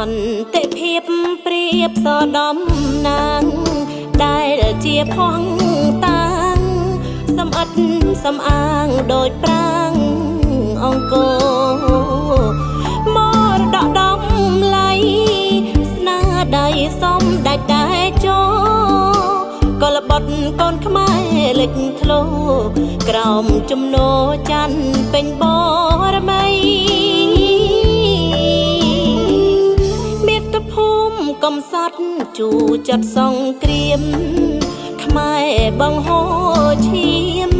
ន្តិភាពប្រៀបសដំណាងដែលជាផងតាងសំអិតសំអាងដូចប្រាំងអង្គរមរតកដំឡៃស្នាដៃសំដាច់ដែរចោកលបុត្រកូនខ្មែរលេចធ្លោក្រោមជំនោច័ន្ទពេញបរមីមាតុភូមិកំសត់ជួចាត់សង្គ្រាមខ្មែរបង្ហូរឈាម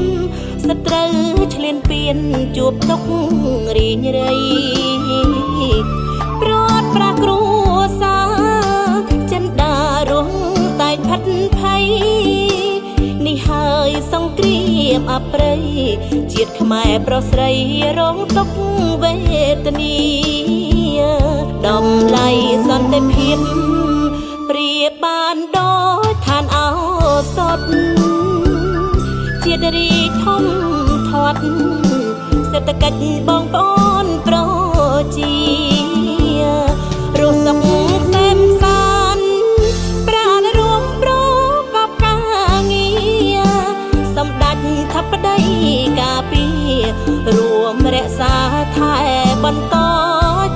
សត្រូវឆ្លៀនពៀនជួបទុករីងរៃប្រត់ប្រាគ្រួសារចិនដារងតែផិតភ័យនេះហើយសង្គ្រាមអប្រិយជាតិខ្មែរប្រុសស្រីរងទុកវេទនាតម្លៃសន្តិភាពប្រៀបបានដូចឋានឱសថជាតិរីធំធាត់សេដ្ឋកិច្ចបងប្អូនប្រជារស់សុខសែនសានប្រាណរួមប្រកបការងារសម្ដេចធិបតីការពាររួមរក្សាថែបន្ត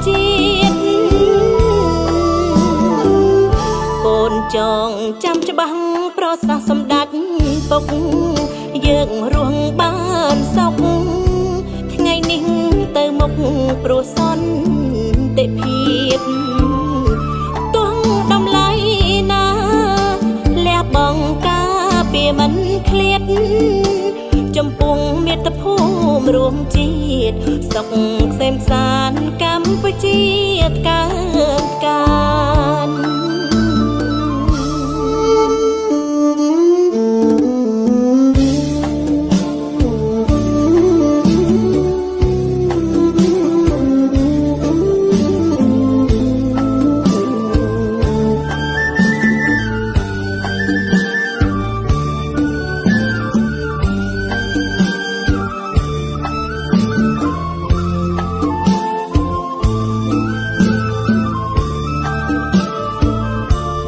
ជាតិកូនចងចាំច្បាស់ប្រសាសន៍សម្ដេចពុកយើងរស់បានសុខថ្ងៃនេះទៅមុខព្រោះសន្តិភាពទោះតម្លៃណាលះបង់ការពារមិនឃ្លាតចំពោះមាតុភូមិរួមជាតិសុខក្សេមសានកម្ពុជាកើត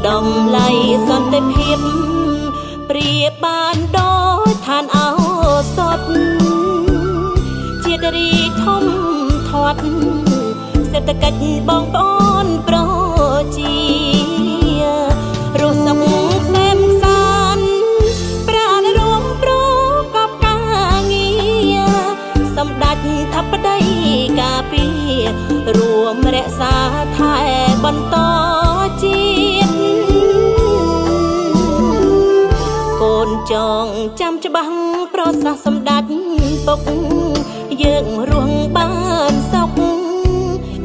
តម្លៃសន្តិភាពប្រៀបបានដូចឋានឱសថជាតិរីធំធាត់សេដ្ឋកិច្ចបងប្អូនប្រជារស់សុខសែនសានប្រាណរួមប្រកបការងារសម្ដេចធិបតីការពាររួមរក្សាថែបន្តជាតិកូនចងចាំច្បាស់ប្រសាសន៍សម្ដេចពុកយើងរស់បានសុខ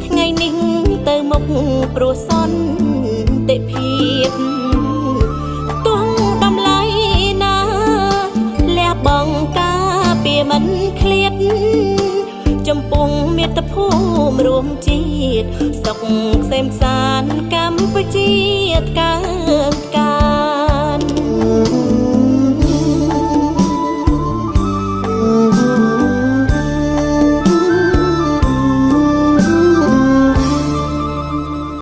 ថ្ងៃនេះទៅមុខព្រោះសន្តិភាពទោះតម្លៃណាលះបង់ការពារមិនឃ្លាតចំពោះមាតុភូមិរួមជាតិសុខក្សេមសានកម្ពុជាកើត